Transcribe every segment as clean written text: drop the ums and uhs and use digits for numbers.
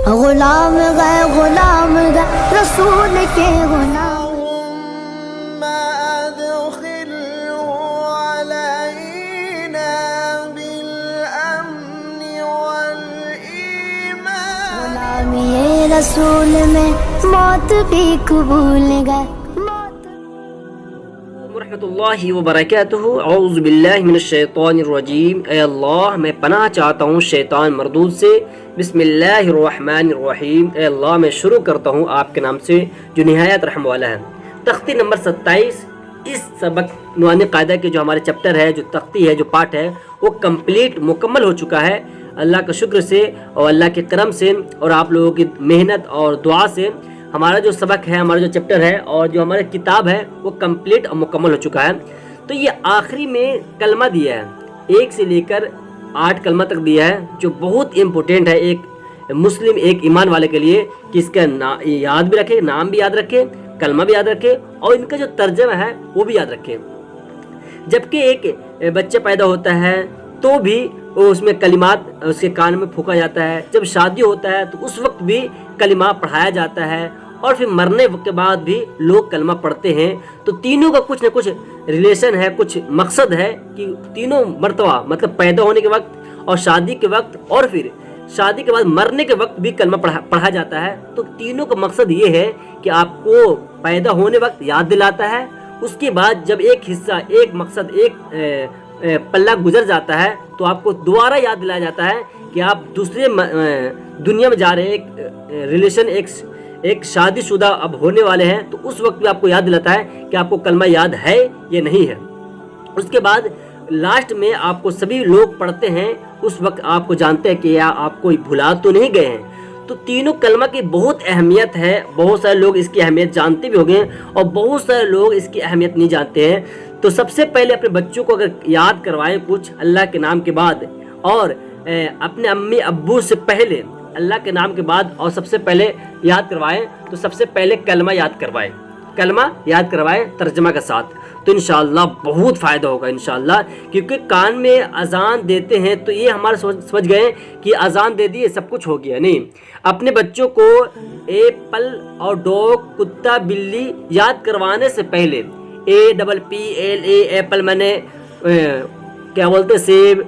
غلام گئے رسول کے غلام. اللهم أدخله علينا بالأمن والإيمان. غلامی رسول میں موت بھی قبول گئے. ورحمۃ اللہ وبرکاتہ. اعوذ باللہ من الشیطان الرجیم. اے اللہ میں پناہ چاہتا ہوں شیطان مردود سے. بسم اللہ الرحمن الرحیم. اے اللہ میں شروع کرتا ہوں آپ کے نام سے جو نہایت رحم والا ہے. تختی نمبر 27. اس سبق نورانی قاعدہ کے جو ہمارے چیپٹر ہے، جو تختی ہے، جو پارٹ ہے، وہ کمپلیٹ مکمل ہو چکا ہے اللہ کا شکر سے اور اللہ کے کرم سے اور آپ لوگوں کی محنت اور دعا سے. ہمارا جو سبق ہے، ہمارا جو چیپٹر ہے اور جو ہماری کتاب ہے وہ کمپلیٹ اور مکمل ہو چکا ہے. تو یہ آخری میں کلمہ دیا ہے، 1 سے لے کر 8 کلمہ تک دیا ہے، جو بہت امپورٹنٹ ہے ایک مسلم، ایک ایمان والے کے لیے کہ اس کا یاد بھی رکھے، نام بھی یاد رکھے، کلمہ بھی یاد رکھے اور ان کا جو ترجمہ ہے وہ بھی یاد رکھے. جبکہ ایک بچہ پیدا ہوتا ہے تو بھی اس میں کلمات اس کے کان میں پھونکا جاتا ہے. جب شادی ہوتا ہے تو اس وقت بھی کلمہ پڑھایا جاتا ہے اور پھر مرنے کے بعد بھی لوگ کلمہ پڑھتے ہیں. تو تینوں کا کچھ نہ کچھ ریلیشن ہے، کچھ مقصد ہے کہ تینوں مرتبہ مطلب پیدا ہونے کے وقت اور شادی کے وقت اور پھر شادی کے بعد مرنے کے وقت بھی کلمہ پڑھا جاتا ہے. تو تینوں کا مقصد یہ ہے کہ آپ کو پیدا ہونے وقت یاد دلاتا ہے، اس کے بعد جب ایک حصہ، ایک مقصد، ایک پلہ گزر جاتا ہے تو آپ کو دوبارہ یاد دلایا جاتا ہے کہ آپ دوسرے دنیا میں جا رہے ہیں، ایک ریلیشن، ایک شادی شدہ اب ہونے والے ہیں. تو اس وقت بھی آپ کو یاد دلاتا ہے کہ آپ کو کلمہ یاد ہے یا نہیں ہے. اس کے بعد لاسٹ میں آپ کو سبھی لوگ پڑھتے ہیں، اس وقت آپ کو جانتے ہیں کہ آپ کو بھلا تو نہیں گئے ہیں. تو تینوں کلمہ کی بہت اہمیت ہے. بہت سارے لوگ اس کی اہمیت جانتے بھی ہو گئے اور بہت سارے لوگ اس کی اہمیت نہیں جانتے ہیں. تو سب سے پہلے اپنے بچوں کو اگر یاد کروائیں کچھ اللہ کے نام کے بعد اور اپنے امی ابو سے پہلے اللہ کے نام کے بعد اور سب سے پہلے یاد کروائیں تو سب سے پہلے کلمہ یاد کروائیں ترجمہ کے ساتھ. تو انشاءاللہ بہت فائدہ ہوگا انشاءاللہ، کیونکہ کان میں اذان دیتے ہیں تو یہ ہمارے سمجھ گئے کہ اذان دے دی سب کچھ ہو گیا. نہیں، اپنے بچوں کو ایپل اور ڈاگ، کتا، بلی یاد کروانے سے پہلے APPLA ایپل میں نے کیا بولتے سیب،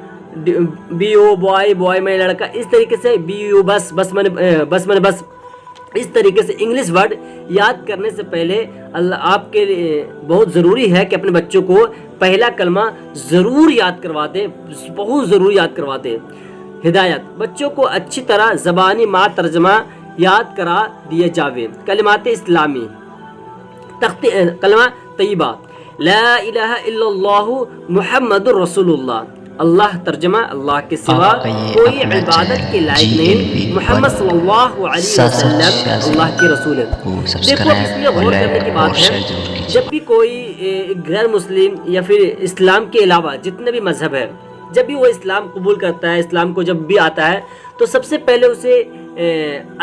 BO بوائے میں لڑکا، اس طریقے سے BU بس میں نے بس، اس طریقے سے انگلش ورڈ یاد کرنے سے پہلے اللہ آپ کے لیے بہت ضروری ہے کہ اپنے بچوں کو پہلا کلمہ ضرور یاد کروا دیں، بہت ضرور یاد کروا دیں. ہدایت: بچوں کو اچھی طرح زبانی ماں ترجمہ یاد کرا دیے جاوے. کلمات اسلامی: کلمہ طیبہ لا الہ الا اللہ محمد رسول اللہ. اللہ ترجمہ: اللہ کے سوا کوئی عبادت کے لائق نہیں، محمد صلی اللہ علیہ وسلم اللہ کے رسول ہے. دیکھو اس میں غور کرنے کی بات ہے، جب بھی کوئی غیر مسلم یا پھر اسلام کے علاوہ جتنے بھی مذہب ہے، جب بھی وہ اسلام قبول کرتا ہے، اسلام کو جب بھی آتا ہے تو سب سے پہلے اسے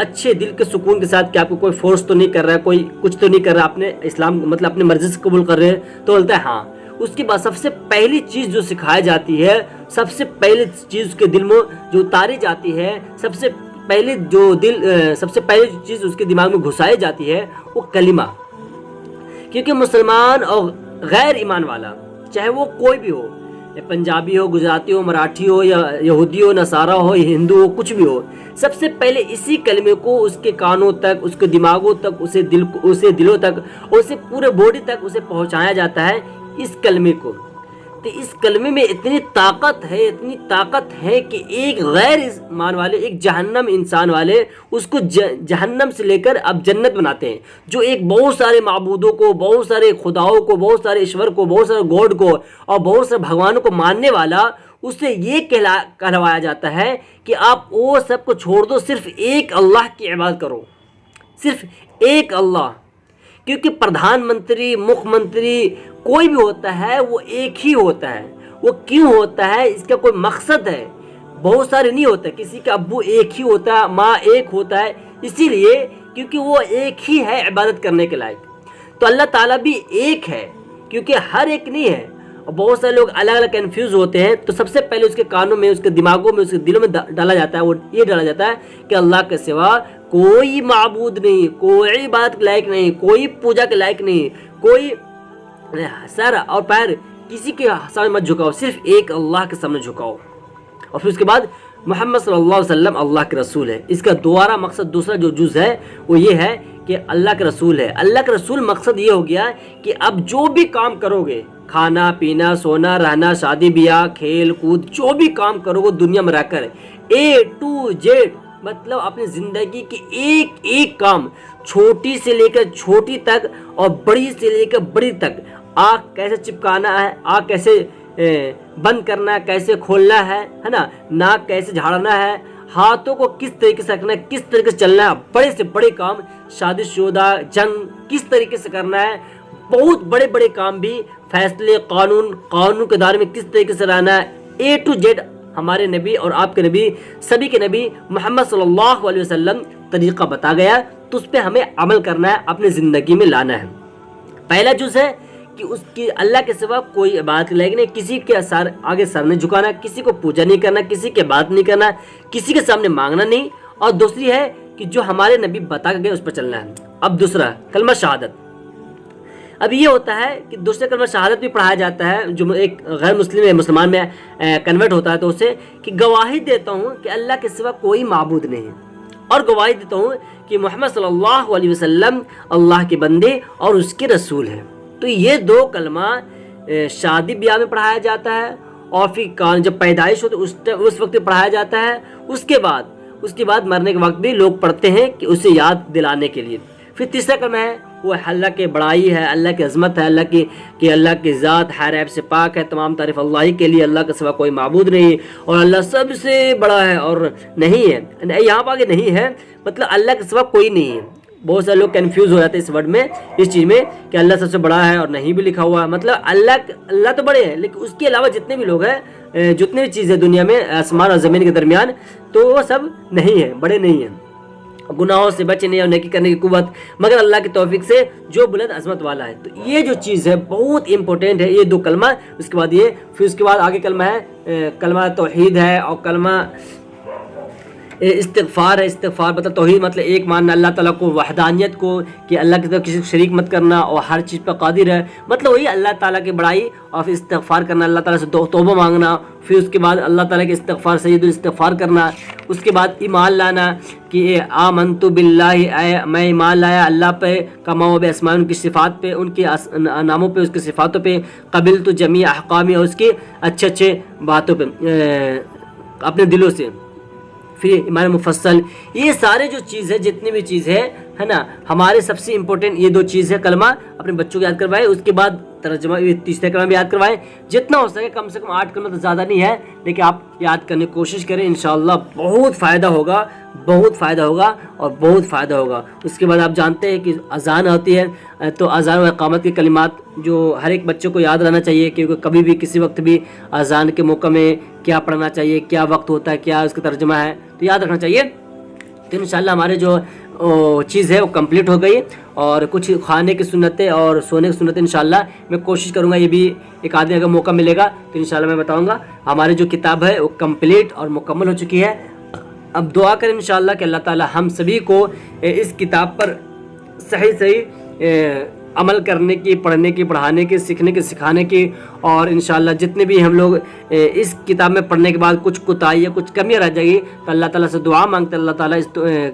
اچھے دل کے سکون کے ساتھ کہ آپ کو کوئی فورس تو نہیں کر رہا ہے، کوئی کچھ تو نہیں کر رہا، اپنے اسلام مطلب اپنے مرضی سے قبول کر رہے ہیں تو بولتا ہے ہاں. اس کے بعد سب سے پہلی چیز جو سکھائی جاتی ہے، سب سے پہلی چیز اس کے دل میں جو اتاری جاتی ہے، سب سے پہلی چیز اس کے دماغ میں گھسائی جاتی ہے وہ کلمہ. کیونکہ مسلمان اور غیر ایمان والا چاہے وہ کوئی بھی ہو، پنجابی ہو، گجراتی ہو، مراٹھی ہو یا یہودی ہو، نصارہ ہو، ہندو ہو، کچھ بھی ہو، سب سے پہلے اسی کلمے کو اس کے کانوں تک، اس کے دماغوں تک، اسے دلوں تک اور اسے پورے باڈی تک اسے پہنچایا جاتا ہے اس کلمے کو. تو اس کلمے میں اتنی طاقت ہے کہ ایک غیر ایمان والے، ایک جہنم انسان والے اس کو جہنم سے لے کر اب جنت بناتے ہیں. جو ایک بہت سارے معبودوں کو، بہت سارے خداؤں کو، بہت سارے ایشور کو، بہت سارے گوڈ کو اور بہت سارے بھگوانوں کو ماننے والا، اس سے یہ کہلوایا جاتا ہے کہ آپ وہ سب کو چھوڑ دو، صرف ایک اللہ کی عبادت کرو، صرف ایک اللہ. کیونکہ پردھان منتری، مکھ منتری کوئی بھی ہوتا ہے وہ ایک ہی ہوتا ہے. وہ کیوں ہوتا ہے؟ اس کا کوئی مقصد ہے. بہت سارے نہیں ہوتے، کسی کا ابو ایک ہی ہوتا ہے، ماں ایک ہوتا ہے، اسی لیے کیونکہ وہ ایک ہی ہے عبادت کرنے کے لائق. تو اللہ تعالیٰ بھی ایک ہے کیونکہ ہر ایک نہیں ہے. اور بہت سارے لوگ الگ الگ کنفیوز ہوتے ہیں، تو سب سے پہلے اس کے کانوں میں، اس کے دماغوں میں، اس کے دلوں میں ڈالا جاتا ہے، وہ یہ ڈالا جاتا ہے کہ اللہ کے سوا کوئی معبود نہیں، کوئی عبادت کے لائق نہیں، کوئی پوجا کے لائق نہیں، کوئی سر اور پیر کسی کے سامنے مت جھکاؤ، صرف ایک اللہ کے سامنے جھکاؤ۔ اور پھر اس کے بعد محمد صلی اللہ علیہ وسلم اللہ کے رسول ہے۔ اس کا دوبارہ مقصد، دوسرا جو جز ہے وہ یہ ہے کہ اللہ کے رسول ہے۔ اللہ کے رسول مقصد یہ ہو گیا کہ اب جو بھی کام کرو گے، کھانا پینا سونا رہنا شادی بیاہ کھیل کود، جو بھی کام کرو گے دنیا میں رہ کر A to Z، مطلب اپنی زندگی کی ایک ایک کام، چھوٹی سے لے کر چھوٹی تک اور بڑی سے لے کر بڑی تک، آنکھ کیسے چپکانا ہے، آنکھ کیسے بند کرنا ہے، کیسے کھولنا ہے نا، ناک کیسے جھاڑنا ہے، ہاتھوں کو کس طریقے سے رکھنا ہے، کس طریقے سے چلنا ہے، بڑے سے بڑے کام، شادی شدہ جنگ کس طریقے سے کرنا ہے، بہت بڑے بڑے کام بھی، فیصلے قانون کے دائرے میں کس طریقے سے رہنا ہے، A to Z ہمارے نبی اور آپ کے نبی، سبھی کے نبی محمد صلی اللہ علیہ وسلم طریقہ بتا گیا، تو اس پہ ہمیں عمل کرنا ہے، اپنی زندگی میں لانا ہے۔ پہلا جز ہے کہ اس کی اللہ کے سوا کوئی عبادت کے لائق نہیں، کسی کے آگے سر نہیں جھکانا، کسی کو پوجا نہیں کرنا، کسی کی بات نہیں کرنا، کسی کے سامنے مانگنا نہیں، اور دوسری ہے کہ جو ہمارے نبی بتا گئے اس پر چلنا ہے۔ اب دوسرا کلمہ شہادت۔ اب یہ ہوتا ہے کہ دوسرے کلمہ شہادت بھی پڑھایا جاتا ہے، جو ایک غیر مسلمان میں کنورٹ ہوتا ہے تو اسے کہ گواہی دیتا ہوں کہ اللہ کے سوا کوئی معبود نہیں ہے، اور گواہی دیتا ہوں کہ محمد صلی اللہ علیہ وسلم اللہ کے بندے اور اس کے رسول ہیں۔ تو یہ دو کلمہ شادی بیاہ میں پڑھایا جاتا ہے، اور پھر جب پیدائش ہوتی اس وقت پڑھایا جاتا ہے، اس کے بعد مرنے کے وقت بھی لوگ پڑھتے ہیں کہ اسے یاد دلانے کے لیے۔ پھر تیسرا کلمہ ہے وہ اللہ کی بڑائی ہے، اللہ کی عظمت ہے، اللہ کی ذات ہر عیب سے پاک ہے، تمام تعریف اللہ ہی کے لیے، اللہ کے سوا کوئی معبود نہیں، اور اللہ سب سے بڑا ہے اور نہیں ہے، یہاں پہ آگے نہیں ہے مطلب اللہ کے سوا کوئی نہیں ہے۔ بہت سارے لوگ کنفیوز ہو جاتے ہیں اس ورڈ میں، اس چیز میں کہ اللہ سب سے بڑا ہے اور نہیں بھی لکھا ہوا ہے، مطلب اللہ تو بڑے ہیں لیکن اس کے علاوہ جتنے بھی لوگ ہیں، جتنے بھی چیزیں دنیا میں آسمان اور زمین کے درمیان، تو وہ سب نہیں ہیں، بڑے نہیں ہیں، گناہوں سے بچنے اور نیکی کرنے کی قوت مگر اللہ کی توفیق سے جو بلند عظمت والا ہے۔ تو یہ جو چیز ہے بہت امپورٹنٹ ہے، یہ دو کلمہ، اس کے بعد یہ، پھر اس کے بعد آگے کلمہ ہے کلمہ توحید ہے، اور کلمہ استغفار ہے۔ استغفار مطلب توحید مطلب ایک ماننا اللہ تعالیٰ کو، وحدانیت کو، کہ اللہ کی طرف کسی کو شریک مت کرنا اور ہر چیز پر قادر ہے، مطلب وہی اللہ تعالیٰ کی بڑائی، اور پھر استغفار کرنا، اللہ تعالیٰ سے توبہ مانگنا، پھر اس کے بعد اللہ تعالیٰ کے استغفار سید الاستغفار کرنا، اس کے بعد ایمان لانا کہ آمنت باللہ، میں ایمان لایا اللہ پہ، کما و باسماء، ان کی صفات پہ، ان کے ناموں پہ، اس کی صفاتوں پہ، قبلت جمیع احکامی، اور اس کی اچھے باتوں پہ اپنے دلوں سے، پھر ایمان مفصل، یہ سارے جو چیز ہے، جتنی بھی چیز ہے نا، ہمارے سب سے امپورٹنٹ یہ دو چیز ہے۔ کلمہ اپنے بچوں کو یاد کروائے، اس کے بعد ترجمہ تیسرا کلمہ بھی یاد کروائے، جتنا ہو سکے کم سے کم 8 کلمہ، تو زیادہ نہیں ہے لیکن آپ یاد کرنے کی کوشش کریں، انشاءاللہ بہت فائدہ ہوگا، بہت فائدہ ہوگا اور بہت فائدہ ہوگا۔ اس کے بعد آپ جانتے ہیں کہ اذان ہوتی ہے، تو اذان و اقامت کے کلمات جو ہر ایک بچوں کو یاد رہنا چاہیے، کیونکہ کبھی بھی کسی وقت بھی اذان کے موقع میں کیا پڑھنا چاہیے، کیا وقت ہوتا ہے، کیا اس کا ترجمہ ہے، تو یاد رکھنا چاہیے۔ تو انشاءاللہ ہمارے جو چیز ہے وہ کمپلیٹ ہو گئی، اور کچھ کھانے کی سنتیں اور سونے کی سنتیں انشاءاللہ میں کوشش کروں گا، یہ بھی ایک آدمی اگر موقع ملے گا تو انشاءاللہ میں بتاؤں گا۔ ہماری جو کتاب ہے وہ کمپلیٹ اور مکمل ہو چکی ہے۔ اب دعا کریں انشاءاللہ کہ اللہ تعالی ہم سبھی کو اس کتاب پر صحیح عمل کرنے کی، پڑھنے کی، پڑھانے کی، سیکھنے کی، سکھانے کی، اور انشاءاللہ جتنے بھی ہم لوگ اس کتاب میں پڑھنے کے بعد کچھ کوتاہی یا کچھ کمیاں رہ جائے گی تو اللہ تعالیٰ سے دعا مانگتے اللہ تعالیٰ اس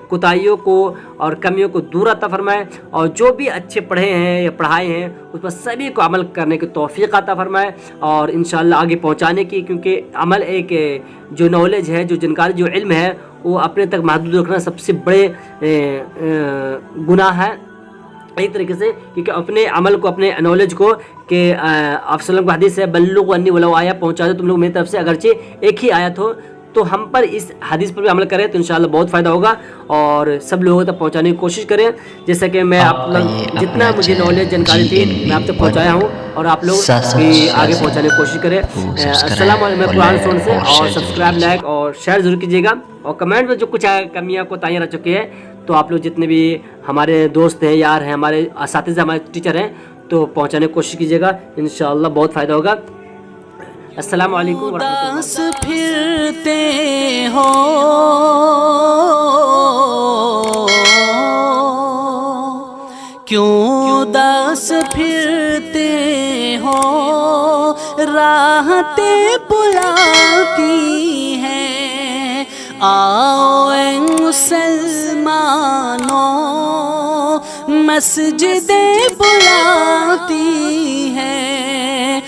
کوتاہیوں کو اور کمیوں کو دور عطا فرمائے، اور جو بھی اچھے پڑھے ہیں یا پڑھائے ہیں اس پر سبھی کو عمل کرنے کی توفیق عطا فرمائے، اور انشاءاللہ آگے پہنچانے کی، کیونکہ عمل ایک جو نالج ہے، جو جانکاری، جو علم ہے، وہ اپنے تک محدود رکھنا سب سے بڑے گناہ ہے ایک طریقے سے، کیونکہ اپنے عمل کو، اپنے نالج کو، کہ آپ صلی اللہ علیہ وسلم کو حدیث ہے بلغوا انی ولو آیا، پہنچا دو تم لوگ میری طرف سے اگرچہ ایک ہی آیت ہو، تو ہم پر اس حدیث پر بھی عمل کریں تو انشاءاللہ بہت فائدہ ہوگا، اور سب لوگوں تک پہنچانے کی کوشش کریں، جیسا کہ میں آپ لوگ جتنا مجھے نالج جانکاری تھی میں آپ تک پہنچایا ہوں، اور آپ لوگ بھی آگے پہنچانے کی کوشش کریں۔ السلام علیکم، میں قرآن سون سے، اور سبسکرائب، لائک اور شیئر ضرور کیجیے گا، اور کمنٹ میں جو کچھ کمیاں کوتاہیاں رہ چکی ہیں تو آپ لوگ جتنے بھی ہمارے دوست ہیں، یار ہیں، ہمارے اساتذہ، ہمارے ٹیچر ہیں، تو پہنچانے کی کوشش کیجیے گا، انشاءاللہ بہت فائدہ ہوگا۔ السلام علیکم ورحمۃ اللہ۔ داس پھرتے ہو کیوں داس پھرتے ہو، راحتیں بلاتی ہیں، آؤ اے مسلمانوں مسجدیں بلاتی ہیں۔